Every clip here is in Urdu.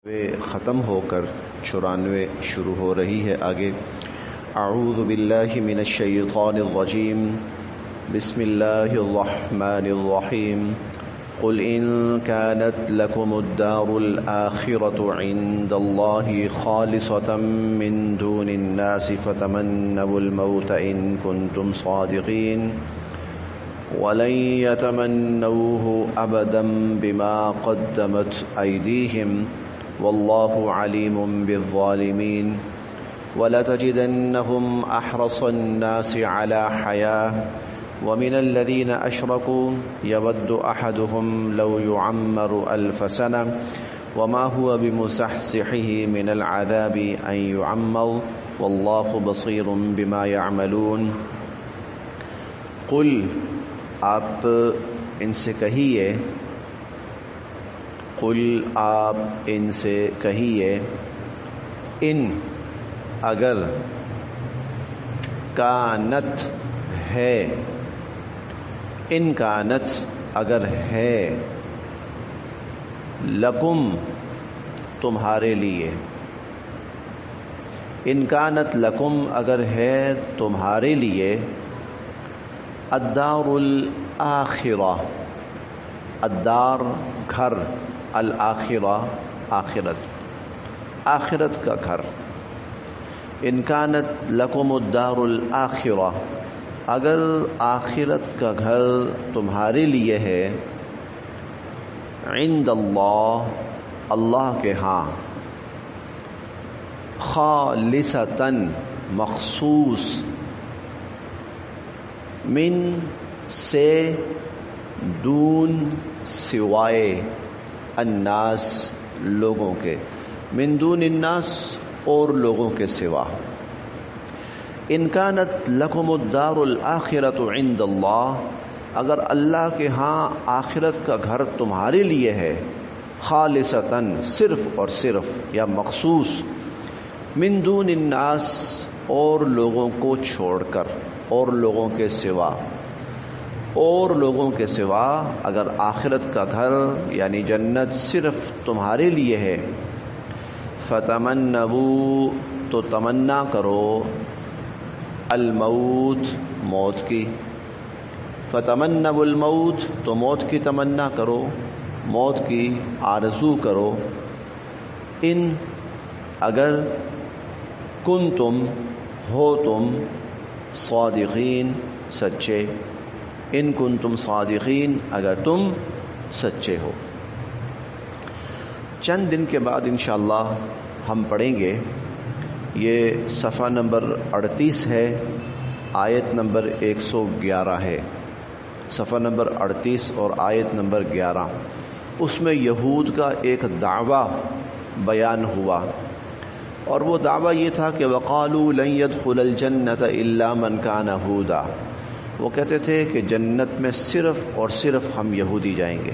ختم ہو کر 94 شروع ہو رہی ہے آگے. اعوذ باللہ من الشیطان الرجیم بسم اللہ الرحمن الرحیم قل ان كانت لكم الدار الآخرة عند الله خالصة من دون الناس فتمنوا الموت ان كنتم صادقین ولن يتمنوه ابدا بما قدمت ايديهم والله عليم بالظالمين ولتجدنهم احرص الناس على حياة ومن الذين اشركوا يود احدهم لو يعمر 1000 سنة وما هو بمزحزحه من العذاب ان يعمر والله بصير بما يعملون. قل آپ ان سے کہیے، قل آپ ان سے کہیے، ان اگر کانت ہے، ان کانت اگر ہے، لکم تمہارے لیے، ان کانت لکم اگر ہے تمہارے لیے، الدار الآخرہ، الدار گھر، الآخرہ آخرت، آخرت کا گھر. ان کانت لکم الدار الآخرہ اگر آخرت کا گھر تمہارے لیے ہے، عند اللہ اللہ کے ہاں، خالصتاً مخصوص، من سے دون سوائے، الناس لوگوں کے، من دون الناس اور لوگوں کے سوا. ان کانت لکم الدار الآخرۃ عند اللہ اگر اللہ کے ہاں آخرت کا گھر تمہارے لیے ہے، خالصتاً صرف اور صرف یا مخصوص، من دون الناس اور لوگوں کو چھوڑ کر، اور لوگوں کے سوا، اور لوگوں کے سوا اگر آخرت کا گھر یعنی جنت صرف تمہارے لیے ہے، فتمنوا تو تمنا کرو، الموت موت کی، فتمنوا الموت تو موت کی تمنا کرو، موت کی آرزو کرو، ان اگر کنتم ہو تم، صادقین سچے، ان کنتم صادقین اگر تم سچے ہو. چند دن کے بعد انشاءاللہ ہم پڑھیں گے، یہ صفحہ نمبر 38 ہے، آیت نمبر 111 ہے، صفحہ نمبر 38 اور آیت نمبر 11. اس میں یہود کا ایک دعویٰ بیان ہوا، اور وہ دعویٰ یہ تھا کہ وَقَالُوا لَن يَدْخُلَ الْجَنَّةَ إِلَّا مَنْ كَانَ هُودًا، وہ کہتے تھے کہ جنت میں صرف اور صرف ہم یہودی جائیں گے.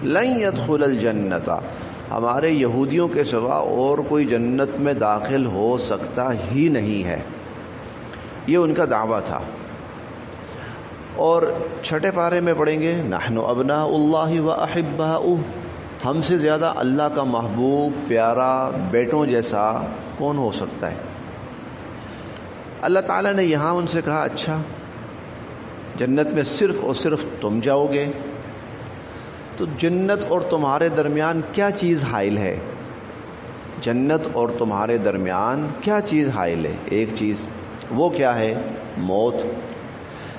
لَن يَدْخُلَ الْجَنَّةَ ہمارے یہودیوں کے سوا اور کوئی جنت میں داخل ہو سکتا ہی نہیں ہے، یہ ان کا دعویٰ تھا. اور چھٹے پارے میں پڑھیں گے، نحن ابناء اللہ وَأَحِبَّاؤُهُ ہم سے زیادہ اللہ کا محبوب پیارا بیٹوں جیسا کون ہو سکتا ہے. اللہ تعالیٰ نے یہاں ان سے کہا اچھا جنت میں صرف اور صرف تم جاؤ گے، تو جنت اور تمہارے درمیان کیا چیز حائل ہے؟ جنت اور تمہارے درمیان کیا چیز حائل ہے؟ ایک چیز، وہ کیا ہے؟ موت.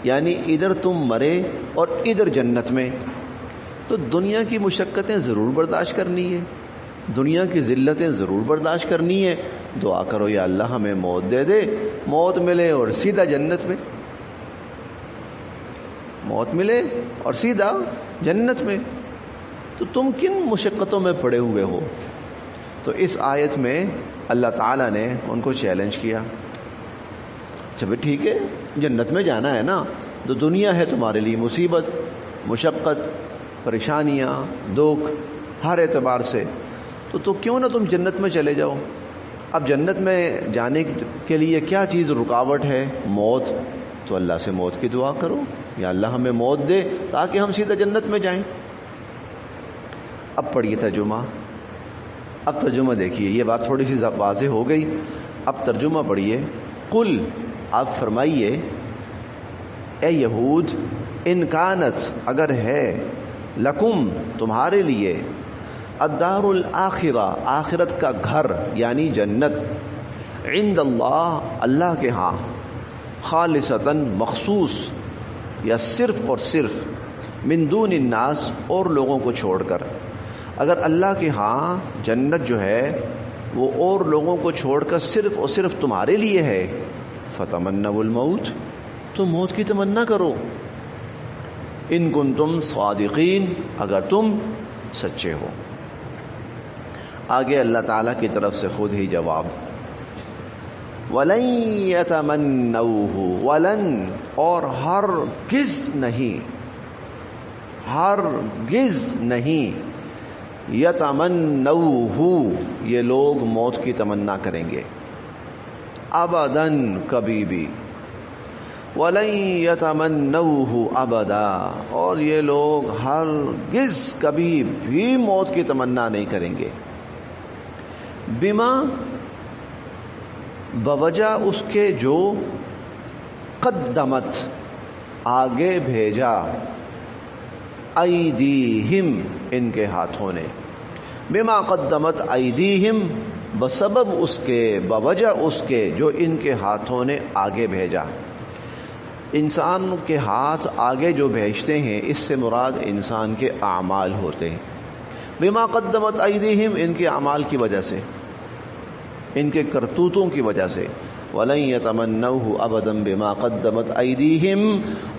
یعنی ادھر تم مرے اور ادھر جنت میں، تو دنیا کی مشقتیں ضرور برداشت کرنی ہے، دنیا کی ذلتیں ضرور برداشت کرنی ہے. دعا کرو یا اللہ ہمیں موت دے دے، موت ملے اور سیدھا جنت میں، موت ملے اور سیدھا جنت میں. تو تم کن مشقتوں میں پڑے ہوئے ہو؟ تو اس آیت میں اللہ تعالیٰ نے ان کو چیلنج کیا. چلو ٹھیک ہے جنت میں جانا ہے نا، تو دنیا ہے تمہارے لیے مصیبت، مشقت، پریشانیاں، دکھ ہر اعتبار سے، تو کیوں نہ تم جنت میں چلے جاؤ. اب جنت میں جانے کے لیے کیا چیز رکاوٹ ہے؟ موت. تو اللہ سے موت کی دعا کرو، یا اللہ ہمیں موت دے تاکہ ہم سیدھا جنت میں جائیں. اب پڑھیے ترجمہ. اب ترجمہ دیکھیے، یہ بات تھوڑی سی واضح ہو گئی، اب ترجمہ پڑھیے۔ قل، آپ فرمائیے اے یہود، ان کانت، اگر ہے، لکم، تمہارے لیے، الدار الآخرہ، آخرت کا گھر یعنی جنت، عند اللہ، اللہ کے ہاں، خالصتاً، مخصوص یا صرف اور صرف، من دون الناس، اور لوگوں کو چھوڑ کر، اگر اللہ کے ہاں جنت جو ہے وہ اور لوگوں کو چھوڑ کر صرف اور صرف تمہارے لیے ہے، فتمنوا الموت، تو موت کی تمنا کرو، ان کنتم صادقین، اگر تم سچے ہو۔ آگے اللہ تعالیٰ کی طرف سے خود ہی جواب، وَلَن يَتَمَنَّوْهُ، ولن، اور ہرگز نہیں، ہرگز نہیں، یتمنوہ، یہ لوگ موت کی تمنا کریں گے، ابداً، کبھی بھی، ولن یتمنوہ ابدا، اور یہ لوگ ہرگز کبھی بھی موت کی تمنا نہیں کریں گے، بما، بوجہ اس کے جو، قدمت، آگے بھیجا، ایدیہم، ان کے ہاتھوں نے، بما قدمت ایدیہم، بسبب اس کے، بوجہ اس کے جو ان کے ہاتھوں نے آگے بھیجا۔ انسان کے ہاتھ آگے جو بھیجتے ہیں، اس سے مراد انسان کے اعمال ہوتے ہیں، بما قدمت ایدیہم، ان کے اعمال کی وجہ سے، ان کے کرتوتوں کی وجہ سے، وَلَن يَتَمَنَّوْهُ أَبَدًا بِمَا قَدَّمَتْ أَيْدِيهِمْ،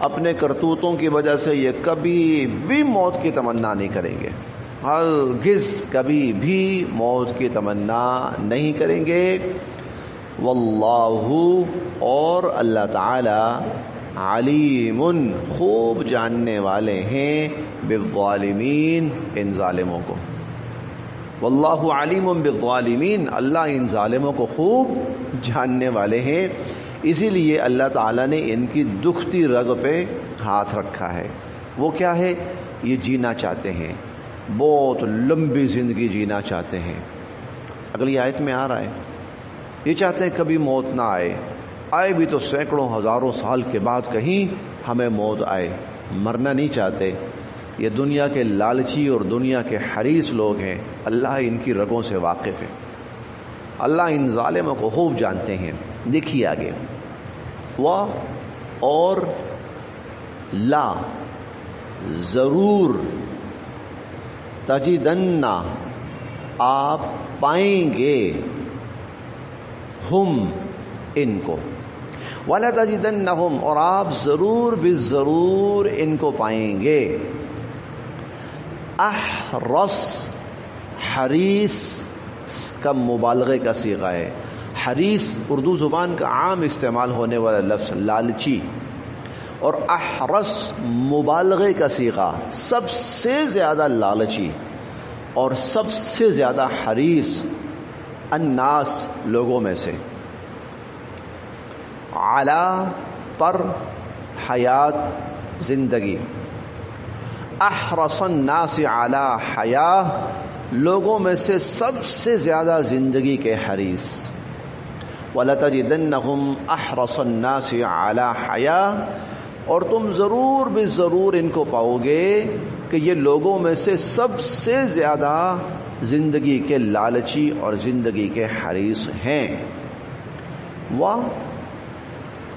اپنے کرتوتوں کی وجہ سے یہ کبھی بھی موت کی تمنا نہیں کریں گے، ہرگز کبھی بھی موت کی تمنا نہیں کریں گے، واللہ، اور اللہ تعالی، علیم، خوب جاننے والے ہیں، بالظالمین، ان ظالموں کو، واللہ علیم بالظالمین، اللہ ان ظالموں کو خوب جاننے والے ہیں، اسی لیے اللہ تعالیٰ نے ان کی دکھتی رگ پہ ہاتھ رکھا ہے۔ وہ کیا ہے؟ یہ جینا چاہتے ہیں، بہت لمبی زندگی جینا چاہتے ہیں، اگلی آیت میں آ رہا ہے، یہ چاہتے ہیں کبھی موت نہ آئے، آئے بھی تو سینکڑوں ہزاروں سال کے بعد کہیں ہمیں موت آئے، مرنا نہیں چاہتے۔ یہ دنیا کے لالچی اور دنیا کے حریص لوگ ہیں، اللہ ان کی رگوں سے واقف ہے، اللہ ان ظالموں کو خوب جانتے ہیں۔ دیکھیے آگے، وہ، اور، لا، ضرور، تجدن، آپ پائیں گے، ہم، ان کو، وَلَا تَجِدَنَّهُمْ، اور آپ ضرور بالضرور ان کو پائیں گے، احرص، حریص کا مبالغے کا صیغہ ہے، حریص اردو زبان کا عام استعمال ہونے والا لفظ، لالچی، اور احرص مبالغے کا صیغہ، سب سے زیادہ لالچی اور سب سے زیادہ حریص، الناس، لوگوں میں سے، علی، پر، حیات، زندگی، احرص الناس علی حیاہ، لوگوں میں سے سب سے زیادہ زندگی کے حریص، وَلَتَجِدَنَّهُمْ أَحْرَصَ النَّاسِ عَلَى حَيَاةٍ، اور تم ضرور بھی ضرور ان کو پاؤ گے کہ یہ لوگوں میں سے سب سے زیادہ زندگی کے لالچی اور زندگی کے حریص ہیں،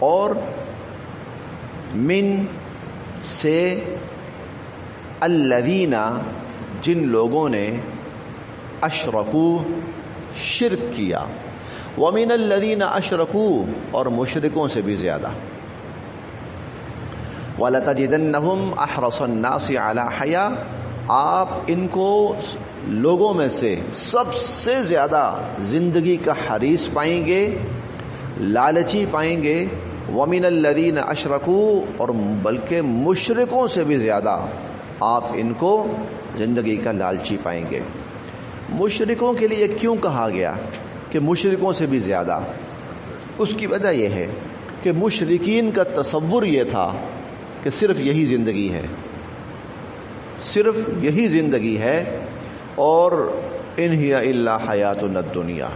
اور، من، سے، الذین، جن لوگوں نے، اشرکو، شرک کیا، ومن الذین اشرکو، اور مشرکوں سے بھی زیادہ، وَلَتَجِدَنَّهُمْ أَحْرَصَ النَّاسِ عَلَى حَيَاةٍ، آپ ان کو لوگوں میں سے سب سے زیادہ زندگی کا حریص پائیں گے، لالچی پائیں گے، وَمِنَ الَّذِينَ أَشْرَكُوا، اور بلکہ مشرکوں سے بھی زیادہ آپ ان کو زندگی کا لالچی پائیں گے۔ مشرکوں کے لیے کیوں کہا گیا کہ مشرکوں سے بھی زیادہ؟ اس کی وجہ یہ ہے کہ مشرکین کا تصور یہ تھا کہ صرف یہی زندگی ہے، صرف یہی زندگی ہے، اور ان ہی الا حیاتنا الدنیا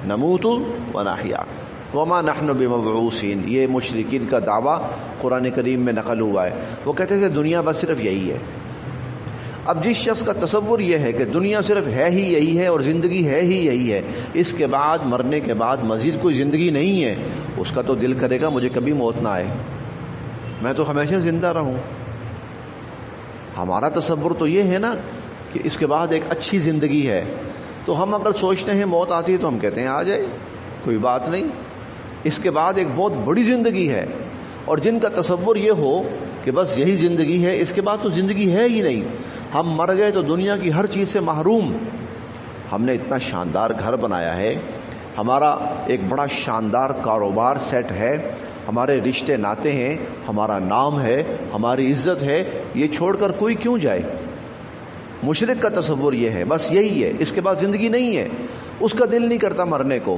نموت ونحیا وما نحن بمبعوثین. یہ مشرکین کا دعویٰ قرآن کریم میں نقل ہوا ہے. وہ کہتے تھے دنیا بس صرف یہی ہے. اب جس شخص کا تصور یہ ہے کہ دنیا صرف ہے ہی یہی ہے اور زندگی ہے ہی یہی ہے، اس کے بعد مرنے کے بعد مزید کوئی زندگی نہیں ہے، اس کا تو دل کرے گا مجھے کبھی موت نہ آئے، میں تو ہمیشہ زندہ رہوں. ہمارا تصور تو یہ ہے نا کہ اس کے بعد ایک اچھی زندگی ہے، تو ہم اگر سوچتے ہیں موت آتی ہے تو ہم کہتے ہیں آ جائے کوئی بات نہیں. اس کے بعد ایک بہت بڑی زندگی ہے. اور جن کا تصور یہ ہو کہ بس یہی زندگی ہے، اس کے بعد تو زندگی ہے ہی نہیں، ہم مر گئے تو دنیا کی ہر چیز سے محروم. ہم نے اتنا شاندار گھر بنایا ہے، ہمارا ایک بڑا شاندار کاروبار سیٹ ہے، ہمارے رشتے ناتے ہیں، ہمارا نام ہے، ہماری عزت ہے، یہ چھوڑ کر کوئی کیوں جائے؟ مشرک کا تصور یہ ہے بس یہی ہے، اس کے بعد زندگی نہیں ہے، اس کا دل نہیں کرتا مرنے کو.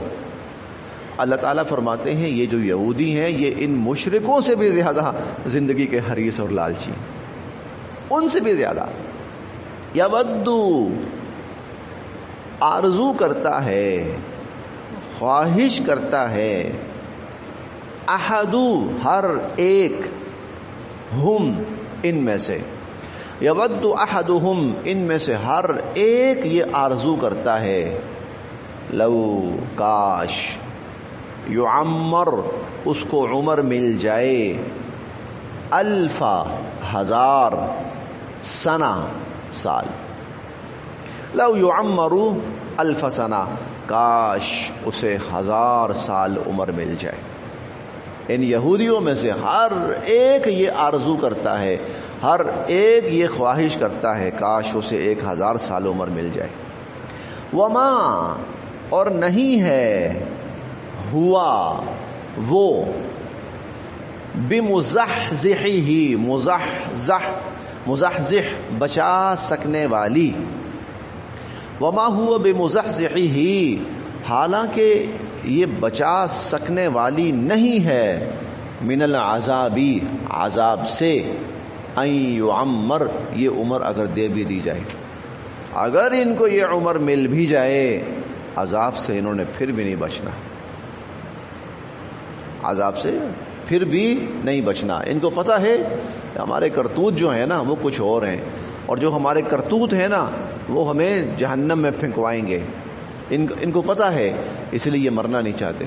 اللہ تعالیٰ فرماتے ہیں یہ جو یہودی ہیں یہ ان مشرکوں سے بھی زیادہ زندگی کے حریص اور لالچی، ان سے بھی زیادہ. یودو آرزو کرتا ہے، خواہش کرتا ہے، احدو ہر ایک، ہم ان میں سے، یود احدہم ان میں سے ہر ایک یہ آرزو کرتا ہے، لو کاش، یعمر اس کو عمر مل جائے، الفا ہزار، سنہ سال، لو یعمر الف سنہ، کاش اسے 1000 سال عمر مل جائے. ان یہودیوں میں سے ہر ایک یہ آرزو کرتا ہے، ہر ایک یہ خواہش کرتا ہے کاش اسے 1000 سال عمر مل جائے. وما اور نہیں ہے، ہوا وہ، بمزحزحہ، مزحزح بچا سکنے والی، وما ہوا بمزحزحہ حالانکہ یہ بچا سکنے والی نہیں ہے، من العذابی عذاب سے، ان یعمر یہ عمر اگر دے بھی دی جائے، اگر ان کو یہ عمر مل بھی جائے عذاب سے انہوں نے پھر بھی نہیں بچنا، عذاب سے پھر بھی نہیں بچنا. ان کو پتہ ہے کہ ہمارے کرتوت جو ہیں نا وہ کچھ اور ہیں، اور جو ہمارے کرتوت ہیں نا وہ ہمیں جہنم میں پھینکوائیں گے. ان کو پتہ ہے، اس لیے یہ مرنا نہیں چاہتے،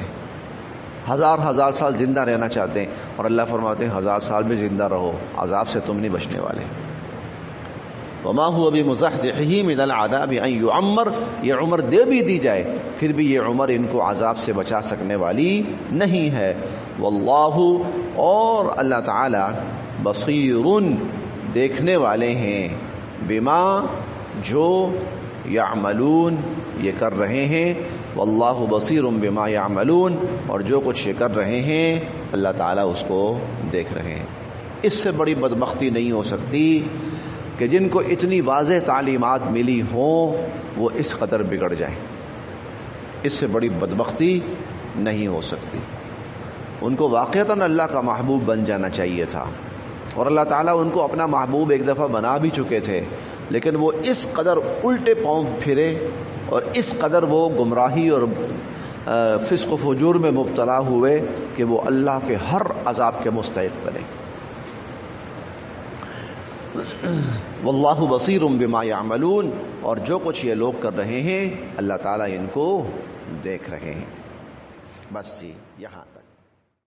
1000 سال زندہ رہنا چاہتے ہیں. اور اللہ فرماتے ہیں 1000 سال بھی زندہ رہو، عذاب سے تم نہیں بچنے والے. وما هو بمزحزحہ من العذاب ان یعمر، یہ عمر دے بھی دی جائے پھر بھی یہ عمر ان کو عذاب سے بچا سکنے والی نہیں ہے. واللہ اور اللہ تعالی بصیر دیکھنے والے ہیں، بما جو یعملون یہ کر رہے ہیں. واللہ بصیر بما یعملون اور جو کچھ یہ کر رہے ہیں اللہ تعالیٰ اس کو دیکھ رہے ہیں. اس سے بڑی بدبختی نہیں ہو سکتی کہ جن کو اتنی واضح تعلیمات ملی ہوں وہ اس قدر بگڑ جائیں. اس سے بڑی بدبختی نہیں ہو سکتی. ان کو واقعتاً اللہ کا محبوب بن جانا چاہیے تھا، اور اللہ تعالیٰ ان کو اپنا محبوب ایک دفعہ بنا بھی چکے تھے، لیکن وہ اس قدر الٹے پاؤں پھرے اور اس قدر وہ گمراہی اور فسق و فجور میں مبتلا ہوئے کہ وہ اللہ کے ہر عذاب کے مستحق بنے. واللہ بصیر بما یعملون اور جو کچھ یہ لوگ کر رہے ہیں اللہ تعالیٰ ان کو دیکھ رہے ہیں. بس جی یہاں تک.